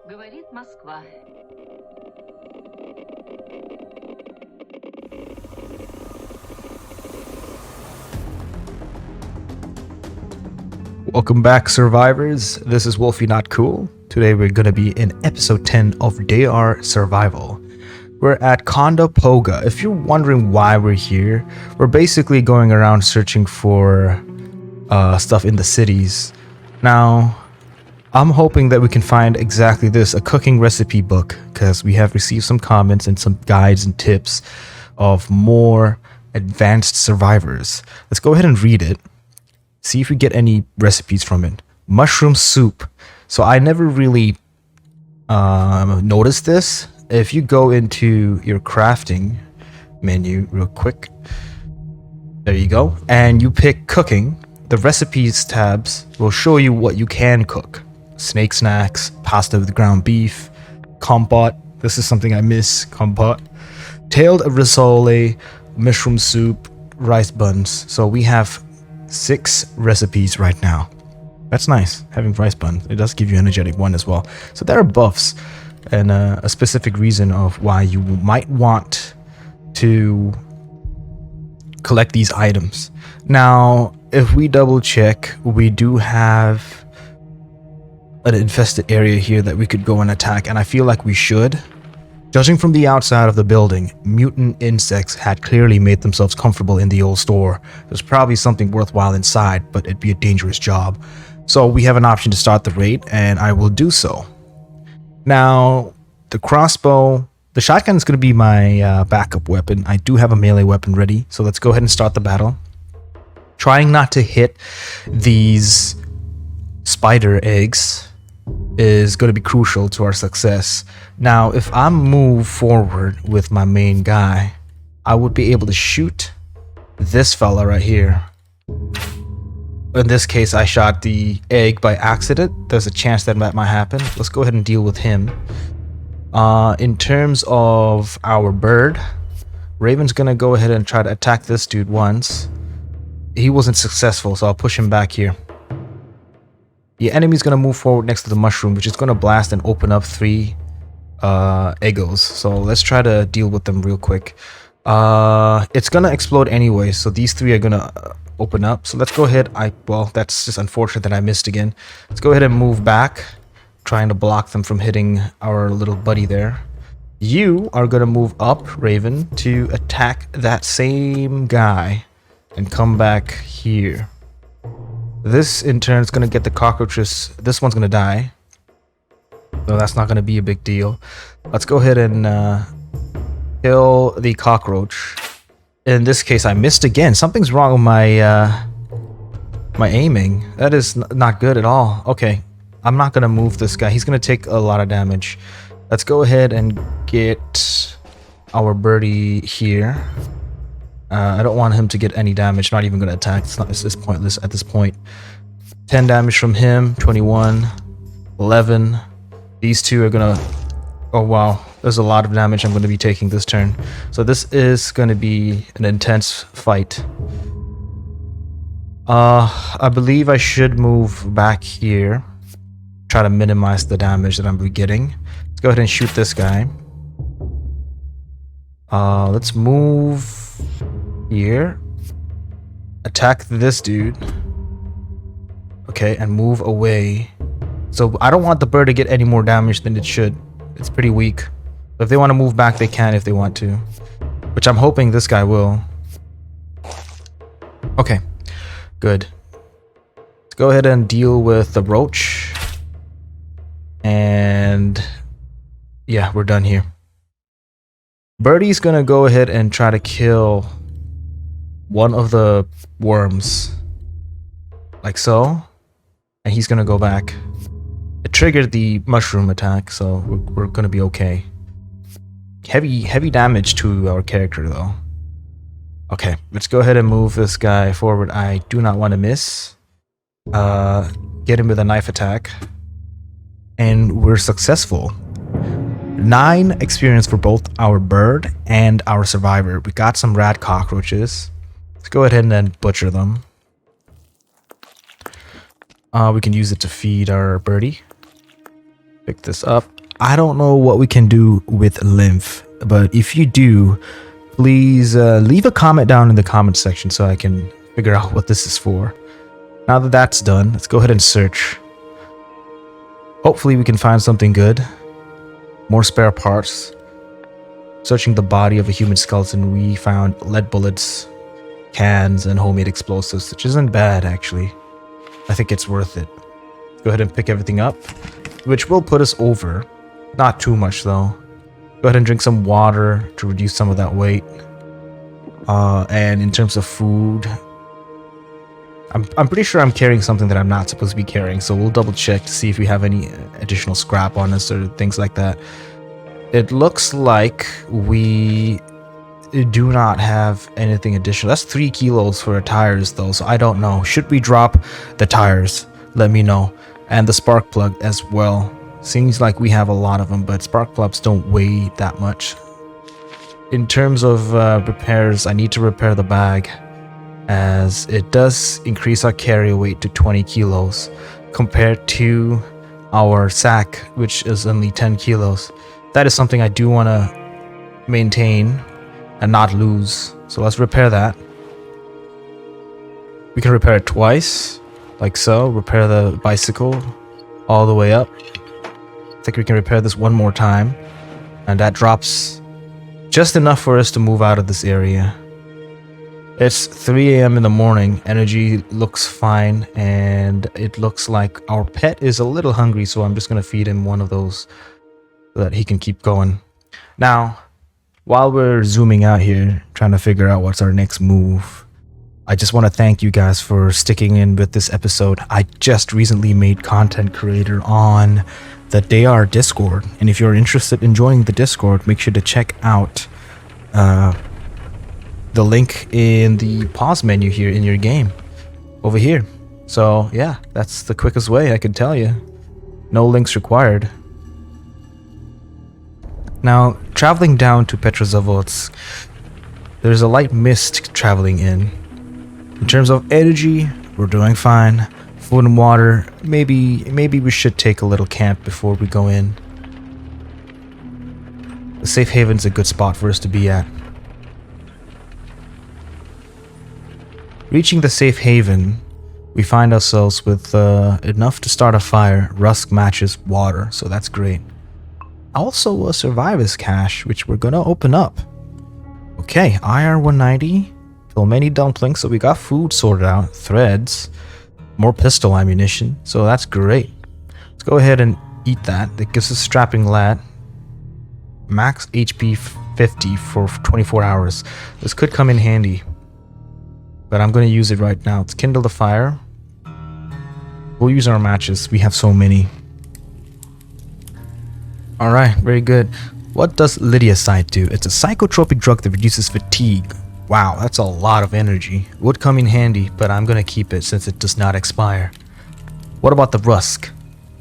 Говорит Москва. Welcome back, survivors. This is WolfyNotCool. Today we're going to be in episode 10 of DR Survival. We're at Kondopoga. If you're wondering why we're here, we're basically going around searching for stuff in the cities. Now, I'm hoping that we can find exactly this, a cooking recipe book, because we have received some comments and some guides and tips of more advanced survivors. Let's go ahead and read it. See if we get any recipes from it. Mushroom soup. So I never really noticed this. If you go into your crafting menu real quick, there you go, and you pick cooking, the recipes tabs will show you what you can cook. Snake snacks, pasta with ground beef, compote. This is something I miss, compote. Tailed risole, mushroom soup, rice buns. So we have 6 recipes right now. That's nice, having rice buns. It does give you energetic one as well. So there are buffs and a specific reason of why you might want to collect these items. Now, if we double check, we do have an infested area here that we could go and attack, and I feel like we should. Judging from the outside of the building, mutant insects had clearly made themselves comfortable in the old store. There's probably something worthwhile inside, but it'd be a dangerous job. So we have an option to start the raid, and I will do so. Now, the crossbow, the shotgun is going to be my backup weapon. I do have a melee weapon ready, so let's go ahead and start the battle. Trying not to hit these spider eggs is going to be crucial to our success. Now, if I move forward with my main guy, I would be able to shoot this fella right here. In this case, I shot the egg by accident. There's a chance that might happen. Let's go ahead and deal with him. In terms of our bird, Raven's going to go ahead and try to attack this dude once. He wasn't successful, so I'll push him back here. The enemy's going to move forward next to the mushroom, which is going to blast and open up 3 eggos. So let's try to deal with them real quick. It's going to explode anyway, so these 3 are going to open up. So let's go ahead. Well, that's just unfortunate that I missed again. Let's go ahead and move back, trying to block them from hitting our little buddy there. You are going to move up, Raven, to attack that same guy and come back here. This in turn is going to get the cockroaches. This one's going to die. So that's not going to be a big deal. Let's go ahead and kill the cockroach. In this case, I missed again. Something's wrong with my my aiming. That is not good at all. Okay, I'm not going to move this guy. He's going to take a lot of damage. Let's go ahead and get our birdie here. I don't want him to get any damage. Not even going to attack. It's pointless at this point. 10 damage from him. 21. 11. These 2 are going to... Oh, wow. There's a lot of damage I'm going to be taking this turn. So this is going to be an intense fight. I believe I should move back here. Try to minimize the damage that I'm getting. Let's go ahead and shoot this guy. Let's move... here, attack this dude, okay, and move away. So I don't want the bird to get any more damage than it should. It's pretty weak. If they want to move back, they can if they want to, which I'm hoping this guy will. Okay, good. Let's go ahead and deal with the roach, and yeah, we're done here. Birdie's gonna go ahead and try to kill one of the worms, like so, and he's gonna go back. It triggered the mushroom attack, so we're gonna be okay. Heavy damage to our character though. Okay, let's go ahead and move this guy forward. I do not want to miss. Get him with a knife attack, and we're successful. 9 experience for both our bird and our survivor. We got some rat cockroaches. Let's go ahead and butcher them. We can use it to feed our birdie. Pick this up. I don't know what we can do with lymph, but if you do, please leave a comment down in the comment section so I can figure out what this is for. Now that that's done, let's go ahead and search. Hopefully we can find something good. More spare parts. Searching the body of a human skeleton, we found lead bullets, cans, and homemade explosives, which isn't bad actually. I think it's worth it. Let's go ahead and pick everything up, which will put us over. Not too much though. Go ahead and drink some water to reduce some of that weight. And in terms of food, I'm pretty sure I'm carrying something that I'm not supposed to be carrying, so we'll double check to see if we have any additional scrap on us or things like that. It looks like we do not have anything additional. That's 3 kilos for our tires though, so I don't know. Should we drop the tires? Let me know. And the spark plug as well. Seems like we have a lot of them, but spark plugs don't weigh that much. In terms of repairs, I need to repair the bag, as it does increase our carry weight to 20 kilos compared to our sack, which is only 10 kilos. That is something I do want to maintain and not lose. So let's repair that. We can repair it twice, like so. Repair the bicycle all the way up. I think we can repair this one more time, and that drops just enough for us to move out of this area. It's 3 a.m. in the morning. Energy looks fine, and it looks like our pet is a little hungry, so I'm just going to feed him one of those so that he can keep going. Now, while we're zooming out here, trying to figure out what's our next move, I just want to thank you guys for sticking in with this episode. I just recently made content creator on the DayR Discord, and if you're interested in joining the Discord, make sure to check out the link in the pause menu here in your game over here. So yeah, that's the quickest way I can tell you. No links required. Now, traveling down to Petrozavodsk, there's a light mist traveling in. In terms of energy, we're doing fine. Food and water, maybe we should take a little camp before we go in. The safe haven's a good spot for us to be at. Reaching the safe haven, we find ourselves with enough to start a fire, rusk, matches, water, so that's great. Also a survivor's cache, which we're gonna open up. Okay, IR 190, fill many dumplings, so we got food sorted out, threads, more pistol ammunition, so that's great. Let's go ahead and eat that. That gives us strapping lad. Max HP 50 for 24 hours. This could come in handy, but I'm going to use it right now. Let's kindle the fire. We'll use our matches. We have so many. Alright, very good. What does Lydiacide do? It's a psychotropic drug that reduces fatigue. Wow, that's a lot of energy. Would come in handy, but I'm going to keep it since it does not expire. What about the rusk?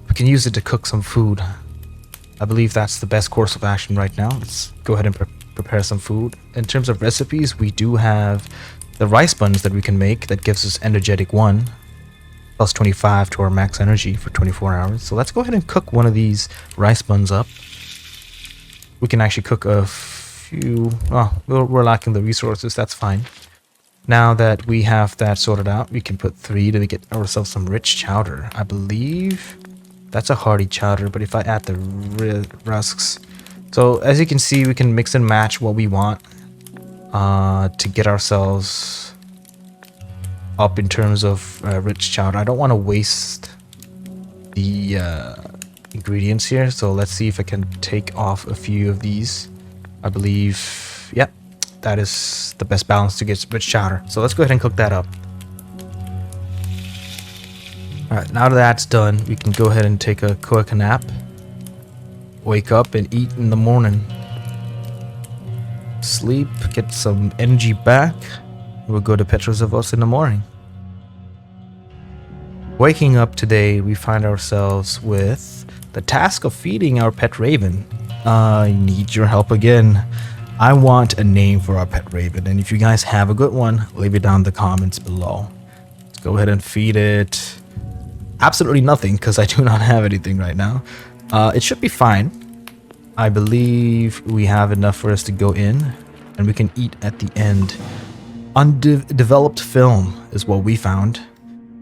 We can use it to cook some food. I believe that's the best course of action right now. Let's go ahead and prepare some food. In terms of recipes, we do have the rice buns that we can make that gives us energetic 1 plus 25 to our max energy for 24 hours. So let's go ahead and cook one of these rice buns up. We can actually cook a few. Oh, we're lacking the resources. That's fine. Now that we have that sorted out, we can put 3 to get ourselves some rich chowder. I believe that's a hearty chowder, but if I add the rusks, so as you can see, we can mix and match what we want to get ourselves up in terms of rich chowder. I don't want to waste the ingredients here, so let's see if I can take off a few of these. I believe, yep, that is the best balance to get rich chowder. So let's go ahead and cook that up. Alright, now that that's done, we can go ahead and take a quick nap, wake up and eat in the morning. Sleep, get some energy back. We'll go to Petrozavodsk in the morning. Waking up today, we find ourselves with the task of feeding our pet raven. I need your help again. I want a name for our pet raven, and if you guys have a good one, leave it down in the comments below. Let's go ahead and feed it absolutely nothing because I do not have anything right now. It should be fine. I believe we have enough for us to go in, and we can eat at the end. Undeveloped film is what we found.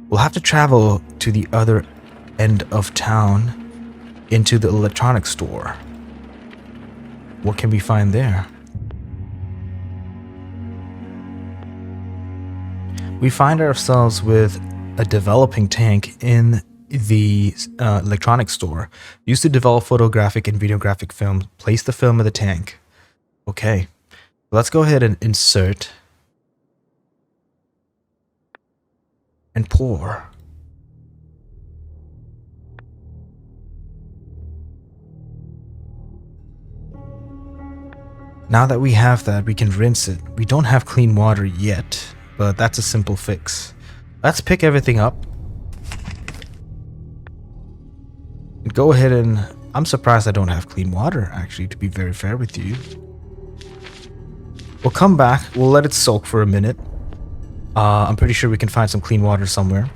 We'll have to travel to the other end of town into the electronics store. What can we find there? We find ourselves with a developing tank in the electronics store. Used to develop photographic and videographic film. Place the film in the tank. Okay. Let's go ahead and insert and pour. Now that we have that, we can rinse it. We don't have clean water yet, but that's a simple fix. Let's pick everything up. Go ahead and... I'm surprised I don't have clean water, actually, to be very fair with you. We'll come back. We'll let it soak for a minute. I'm pretty sure we can find some clean water somewhere.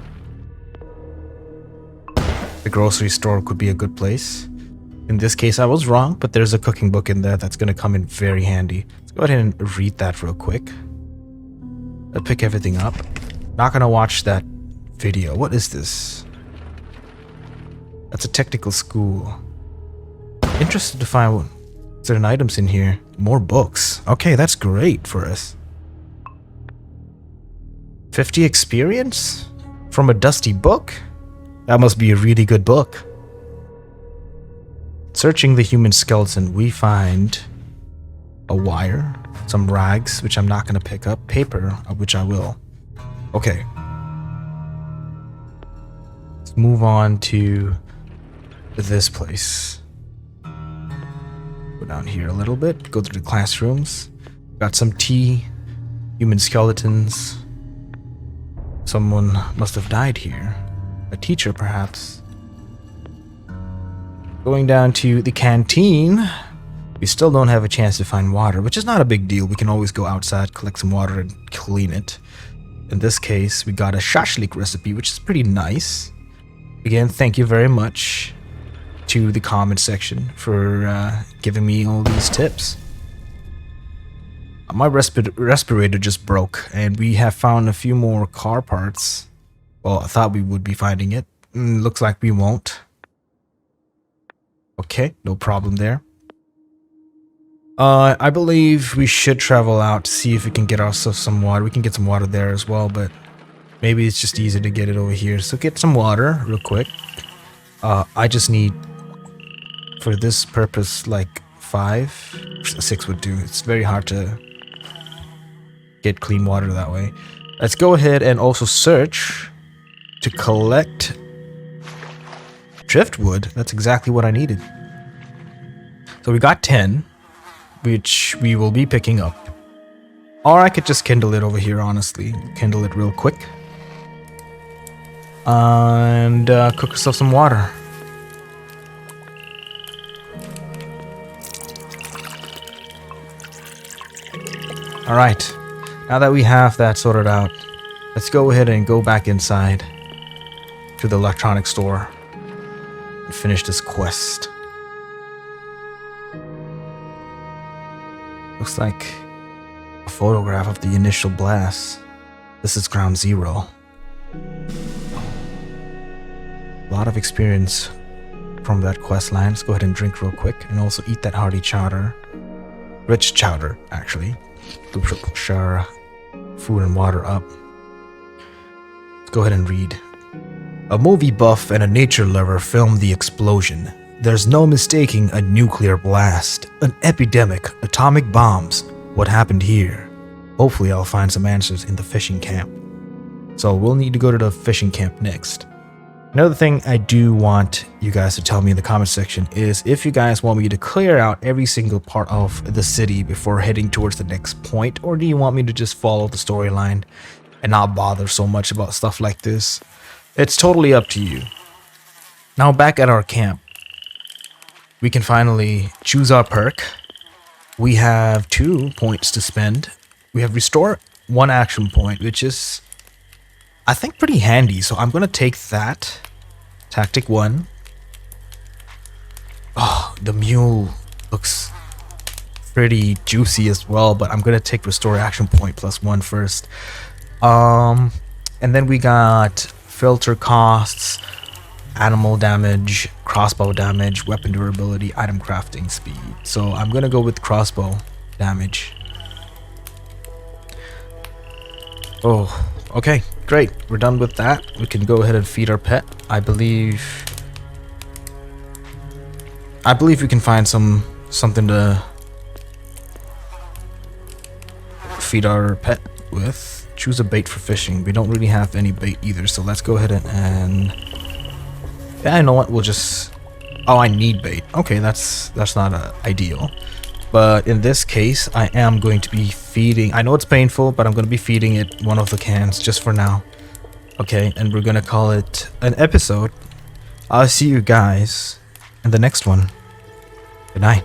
The grocery store could be a good place. In this case, I was wrong, but there's a cooking book in there that's going to come in very handy. Let's go ahead and read that real quick. I'll pick everything up. Not going to watch that video. What is this? That's a technical school. Interested to find certain items in here. More books. Okay, that's great for us. 50 experience? From a dusty book? That must be a really good book. Searching the human skeleton, we find a wire, some rags, which I'm not going to pick up, paper, which I will. Okay. Let's move on to this place. Go down here a little bit, go through the classrooms. Got some tea, human skeletons. Someone must have died here. A teacher, perhaps. Going down to the canteen, we still don't have a chance to find water, which is not a big deal. We can always go outside, collect some water, and clean it. In this case, we got a shashlik recipe, which is pretty nice. Again, thank you very much to the comment section for giving me all these tips. My respirator just broke, and we have found a few more car parts. Well, I thought we would be finding it. Looks like we won't. Okay, no problem there. I believe we should travel out to see if we can get ourselves some water. We can get some water there as well, but maybe it's just easier to get it over here. So get some water real quick. I just need, for this purpose, like 5. 6 would do. It's very hard to get clean water that way. Let's go ahead and also search to collect driftwood. That's exactly what I needed. So we got 10, which we will be picking up. Or I could just kindle it over here, honestly. Kindle it real quick. And cook ourselves some water. Alright, now that we have that sorted out, let's go ahead and go back inside to the electronics store and finish this quest. Looks like a photograph of the initial blast. This is ground zero. A lot of experience from that quest line. Let's go ahead and drink real quick and also eat that hearty chowder. Rich chowder, actually. To push our food and water up. Let's go ahead and read. A movie buff and a nature lover filmed the explosion. There's no mistaking a nuclear blast, an epidemic, atomic bombs. What happened here? Hopefully I'll find some answers in the fishing camp. So we'll need to go to the fishing camp next. Another thing I do want you guys to tell me in the comment section is if you guys want me to clear out every single part of the city before heading towards the next point, or do you want me to just follow the storyline and not bother so much about stuff like this? It's totally up to you. Now back at our camp, we can finally choose our perk. We have 2 points to spend. We have restore 1 action point, which is, I think, pretty handy. So I'm going to take that. Tactic 1. the mule looks pretty juicy as well, but I'm gonna take restore action point +1 first. And then we got filter costs, animal damage, crossbow damage, weapon durability, item crafting speed. So I'm gonna go with crossbow damage. Oh, okay, great. We're done with that. We can go ahead and feed our pet. I believe we can find something to feed our pet with. Choose a bait for fishing. We don't really have any bait either, so let's go ahead and yeah, you know what? We'll just. Oh, I need bait. Okay, that's not ideal. But in this case, I am going to be feeding. I know it's painful, but I'm going to be feeding it one of the cans just for now. Okay, and we're going to call it an episode. I'll see you guys in the next one. Good night.